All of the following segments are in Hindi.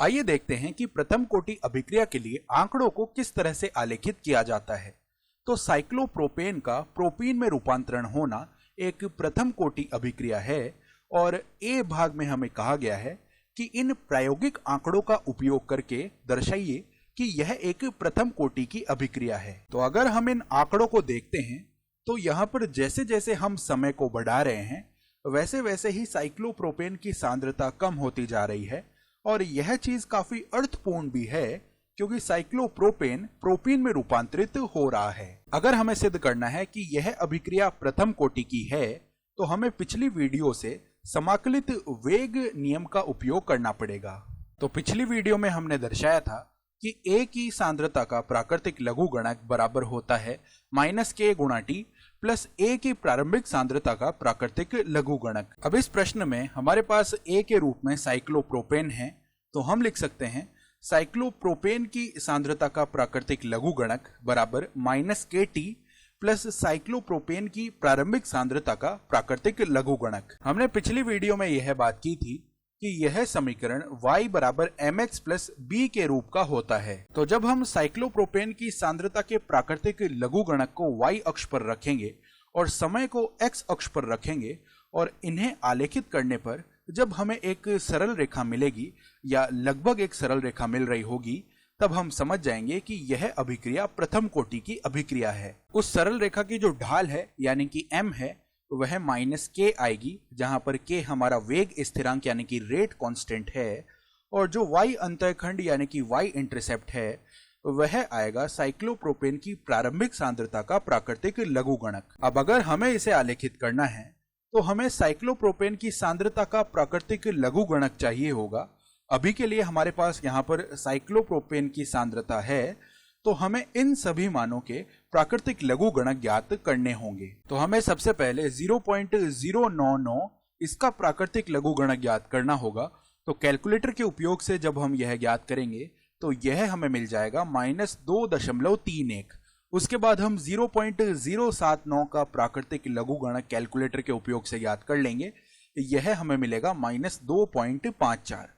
आइए देखते हैं कि प्रथम कोटि अभिक्रिया के लिए आंकड़ों को किस तरह से आलेखित किया जाता है। तो साइक्लोप्रोपेन का प्रोपीन में रूपांतरण होना एक प्रथम कोटि अभिक्रिया है और ए भाग में हमें कहा गया है कि इन प्रायोगिक आंकड़ों का उपयोग करके दर्शाइए कि यह एक प्रथम कोटि की अभिक्रिया है। तो अगर हम इन आंकड़ों को देखते हैं तो यहाँ पर जैसे जैसे हम समय को बढ़ा रहे हैं वैसे वैसे ही साइक्लोप्रोपेन की सांद्रता कम होती जा रही है और यह चीज काफी अर्थपूर्ण भी है क्योंकि साइक्लोप्रोपेन प्रोपीन में रूपांतरित हो रहा है। अगर हमें सिद्ध करना है कि यह अभिक्रिया प्रथम कोटि की है तो हमें पिछली वीडियो से समाकलित वेग नियम का उपयोग करना पड़ेगा। तो पिछली वीडियो में हमने दर्शाया था कि A की सांद्रता का प्राकृतिक लघुगणक बराबर होता है -k गुणा T प्लस A की प्रारंभिक सांद्रता का प्राकृतिक लघुगणक। अब इस प्रश्न में हमारे पास A के रूप में साइक्लोप्रोपेन है तो हम लिख सकते हैं साइक्लोप्रोपेन की सांद्रता का प्राकृतिक लघुगणक बराबर -kT प्लस साइक्लोप्रोपेन की प्रारंभिक सांद्रता का प्राकृतिक लघुगणक। हमने पिछली वीडियो में यह बात की थी कि यह समीकरण y बराबर mx प्लस b के रूप का होता है। तो जब हम साइक्लोप्रोपेन की सांद्रता के प्राकृतिक लघुगणक को y अक्ष पर रखेंगे और समय को x अक्ष पर रखेंगे और इन्हें आलेखित करने पर जब हमें एक सरल रेखा मिलेगी या लगभग एक सरल रेखा मिल रही होगी तब हम समझ जाएंगे कि यह अभिक्रिया प्रथम कोटि की अभिक्रिया है। उस सरल रेखा की जो ढाल है यानी कि m है वह -k आएगी जहां पर k हमारा वेग स्थिरांक यानी कि रेट कांस्टेंट है और जो y अंतःखंड यानी कि y इंटरसेप्ट है वह आएगा साइक्लोप्रोपेन की प्रारंभिक सांद्रता का प्राकृतिक लघुगणक। अब अगर हमें इसे आलेखित करना है तो हमें साइक्लोप्रोपेन की सांद्रता का प्राकृतिक लघुगणक चाहिए होगा। अभी के लिए हमारे पास यहाँ पर साइक्लोप्रोपेन की सांद्रता है तो हमें इन सभी मानों के प्राकृतिक लघुगणक ज्ञात करने होंगे। तो हमें सबसे पहले 0.099 इसका प्राकृतिक लघुगणक ज्ञात करना होगा। तो कैलकुलेटर के उपयोग से जब हम यह ज्ञात करेंगे तो यह हमें मिल जाएगा -2.31। उसके बाद हम 0.079 का प्राकृतिक लघुगणक कैलकुलेटर के उपयोग से ज्ञात कर लेंगे, यह हमें मिलेगा -2.54।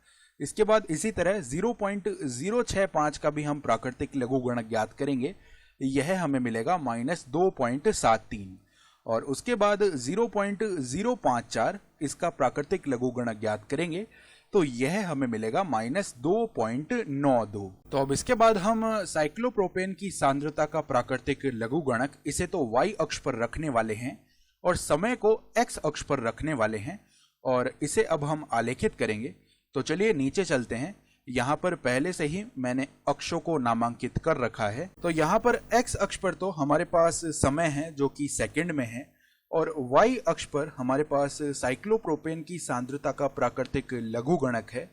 इसके बाद इसी तरह 0.065 का भी हम प्राकृतिक लघुगणक ज्ञात करेंगे, यह हमें मिलेगा -2.73 और उसके बाद 0.054 इसका प्राकृतिक लघुगणक ज्ञात करेंगे तो यह हमें मिलेगा -2.92। तो अब इसके बाद हम साइक्लोप्रोपेन की सांद्रता का प्राकृतिक लघुगणक इसे तो y अक्ष पर रखने वाले हैं और समय को x अक्ष पर रखने वाले हैं और इसे अब हम आलेखित करेंगे। तो चलिए नीचे चलते हैं। यहाँ पर पहले से ही मैंने अक्षों को नामांकित कर रखा है। तो यहाँ पर x अक्ष पर तो हमारे पास समय है जो कि सेकंड में है और y अक्ष पर हमारे पास साइक्लोप्रोपेन की सांद्रता का प्राकृतिक लघुगणक है।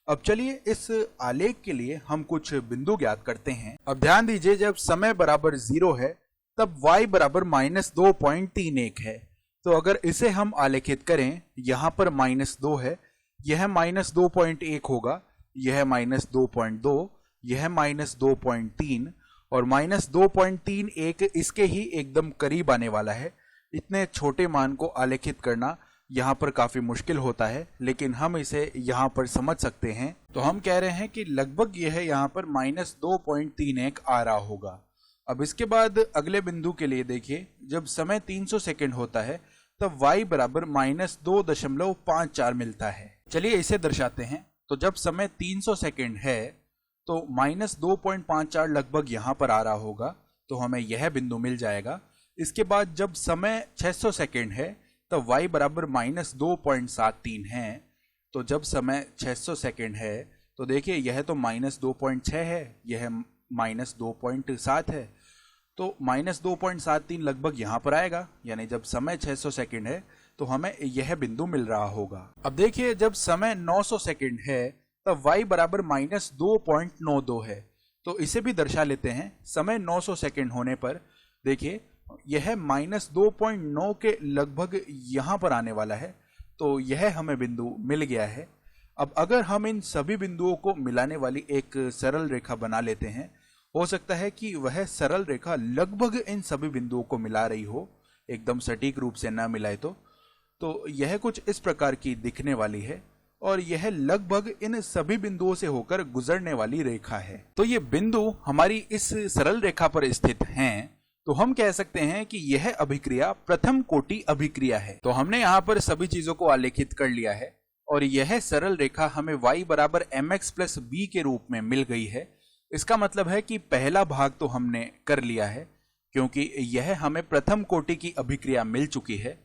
अब चलिए इस आलेख के लिए हम कुछ बिंदु ज्ञात करते हैं। अब ध्यान दीजिए जब समय बराबर 0 है तब y बराबर -2.31 है। तो अगर इसे हम आलेखित करें, यहाँ पर -2 है, यह -2.1 होगा, यह -2.2, यह -2.3 और -2.31 इसके ही एकदम करीब आने वाला है। इतने छोटे मान को आलेखित करना यहाँ पर काफी मुश्किल होता है लेकिन हम इसे यहाँ पर समझ सकते हैं। तो हम कह रहे हैं कि लगभग यह यहाँ पर -2.31 आ रहा होगा। अब इसके बाद अगले बिंदु के लिए देखिए, जब समय 300 सेकंड होता है तब y बराबर -2.54 मिलता है। चलिए इसे दर्शाते हैं। तो जब समय 300 सेकंड है तो -2.54 लगभग यहाँ पर आ रहा होगा तो हमें यह बिंदु मिल जाएगा। इसके बाद जब समय 600 सेकंड है तब y बराबर -2.73 है। तो जब समय 600 सेकंड है तो देखिए यह तो -2.6 है, यह -2.7 है, तो -2.73 लगभग यहाँ पर आएगा। यानी जब समय 600 सेकंड है तो हमें यह बिंदु मिल रहा होगा। अब देखिए जब समय 900 सेकंड है तब y बराबर -2.92 है। तो इसे भी दर्शा लेते हैं। समय 900 सेकंड होने पर देखिए यह -2.9 के लगभग यहाँ पर आने वाला है। तो यह हमें बिंदु मिल गया है। अब अगर हम इन सभी बिंदुओं को मिलाने वाली एक सरल रेखा बना लेते हैं, हो सकता है कि वह सरल रेखा लगभग इन सभी बिंदुओं को मिला रही हो, एकदम सटीक रूप से ना मिलाए तो यह कुछ इस प्रकार की दिखने वाली है और यह लगभग इन सभी बिंदुओं से होकर गुजरने वाली रेखा है। तो ये बिंदु हमारी इस सरल रेखा पर स्थित हैं, तो हम कह सकते हैं कि यह अभिक्रिया प्रथम कोटि अभिक्रिया है। तो हमने यहाँ पर सभी चीजों को आलेखित कर लिया है और यह सरल रेखा हमें y बराबर mx प्लस b के रूप में मिल गई है। इसका मतलब है कि पहला भाग तो हमने कर लिया है क्योंकि यह हमें प्रथम कोटि की अभिक्रिया मिल चुकी है।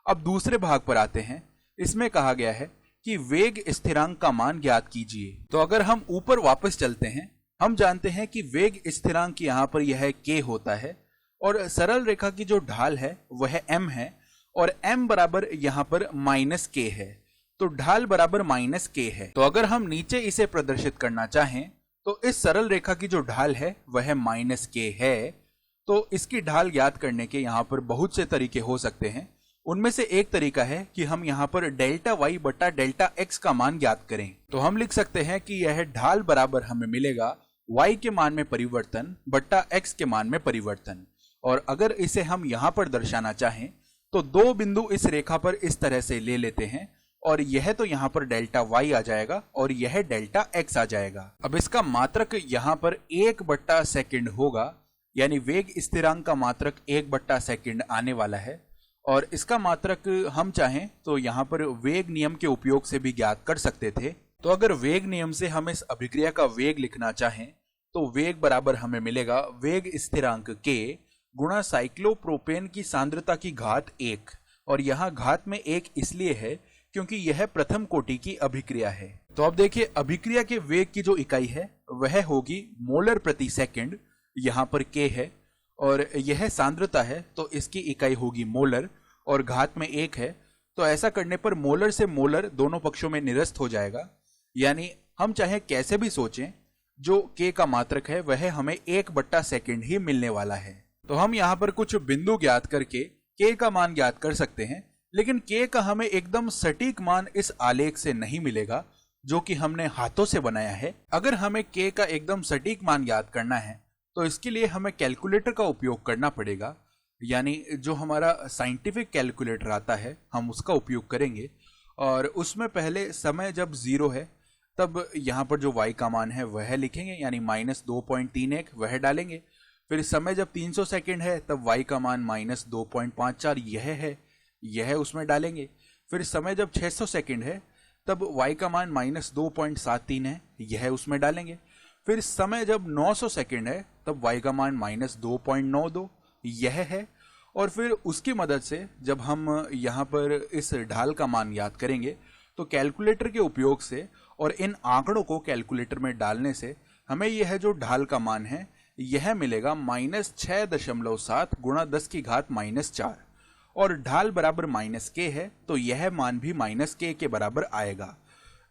अब दूसरे भाग पर आते हैं। इसमें कहा गया है कि वेग स्थिरांक का मान ज्ञात कीजिए। तो अगर हम ऊपर वापस चलते हैं, हम जानते हैं कि वेग स्थिरांक यहाँ पर यह k होता है और सरल रेखा की जो ढाल है वह m है और m बराबर यहाँ पर माइनस k है। तो ढाल बराबर माइनस k है। तो अगर हम नीचे इसे प्रदर्शित करना चाहें तो इस सरल रेखा की जो ढाल है वह माइनस k है। तो इसकी ढाल ज्ञात करने के यहाँ पर बहुत से तरीके हो सकते हैं। उनमें से एक तरीका है कि हम यहाँ पर डेल्टा y बटा डेल्टा x का मान ज्ञात करें। तो हम लिख सकते हैं कि यह ढाल बराबर हमें मिलेगा y के मान में परिवर्तन बटा x के मान में परिवर्तन। और अगर इसे हम यहाँ पर दर्शाना चाहें तो दो बिंदु इस रेखा पर इस तरह से ले लेते हैं और यह तो यहाँ पर डेल्टा y आ जाएगा और यह डेल्टा x आ जाएगा। अब इसका मात्रक यहाँ पर 1 बट्टा सेकंड होगा, यानी वेग स्थिरांक का मात्रक 1 बट्टा सेकंड आने वाला है। और इसका मात्रक हम चाहें तो यहाँ पर वेग नियम के उपयोग से भी ज्ञात कर सकते थे। तो अगर वेग नियम से हम इस अभिक्रिया का वेग लिखना चाहें तो वेग बराबर हमें मिलेगा वेग स्थिरांक k गुणा साइक्लोप्रोपेन की सांद्रता की घात 1। और यहाँ घात में 1 इसलिए है क्योंकि यह प्रथम कोटि की अभिक्रिया है। तो अब देखिए, अभिक्रिया के वेग की जो इकाई है वह होगी मोलर प्रति सेकंड, यहाँ पर k है, और यह सांद्रता है तो इसकी इकाई होगी मोलर और घात में 1 है। तो ऐसा करने पर मोलर से मोलर दोनों पक्षों में निरस्त हो जाएगा, यानी हम चाहे कैसे भी सोचें जो k का मात्रक है वह हमें 1 बट्टा सेकंड ही मिलने वाला है। तो हम यहाँ पर कुछ बिंदु ज्ञात करके k का मान ज्ञात कर सकते हैं, लेकिन k का हमें एकदम सटीक मान इस आलेख से नहीं मिलेगा जो कि हमने हाथों से बनाया है। अगर हमें k का एकदम सटीक मान ज्ञात करना है तो इसके लिए हमें कैलकुलेटर का उपयोग करना पड़ेगा, यानी जो हमारा साइंटिफिक कैलकुलेटर आता है हम उसका उपयोग करेंगे। और उसमें पहले समय जब 0 है तब यहाँ पर जो y का मान है वह लिखेंगे, यानी -2.31 वह डालेंगे। फिर समय जब 300 सेकंड है तब y का मान -2.54 यह है, यह उसमें डालेंगे। फिर समय जब 600 सेकंड है तब y का मान -2.73 है, यह उसमें डालेंगे। फिर समय जब 900 सेकंड है तब y का मान -2.92 यह है। और फिर उसकी मदद से जब हम यहाँ पर इस ढाल का मान याद करेंगे तो कैलकुलेटर के उपयोग से और इन आंकड़ों को कैलकुलेटर में डालने से हमें यह जो ढाल का मान है यह मिलेगा -6.7 गुणा 10 की घात -4। और ढाल बराबर -k है तो यह मान भी -k के बराबर आएगा।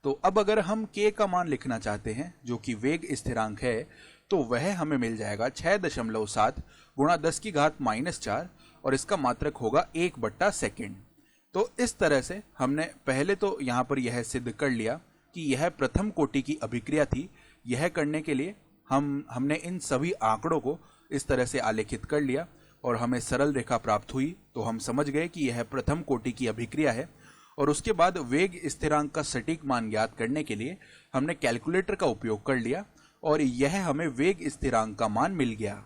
तो अब अगर हम k का मान लिखना चाहते हैं जो कि वेग स्थिरांक है तो वह हमें मिल जाएगा 6.7 गुणा 10 की घात -4 और इसका मात्रक होगा 1 बट्टा सेकेंड। तो इस तरह से हमने पहले तो यहाँ पर यह सिद्ध कर लिया कि यह प्रथम कोटि की अभिक्रिया थी। यह करने के लिए हमने इन सभी आंकड़ों को इस तरह से आलेखित कर लिया और हमें सरल रेखा प्राप्त हुई। तो हम समझ गए कि यह प्रथम कोटि की अभिक्रिया है। और उसके बाद वेग स्थिरांक का सटीक मान ज्ञात करने के लिए हमने कैलकुलेटर का उपयोग कर लिया और यह हमें वेग स्थिरांक का मान मिल गया।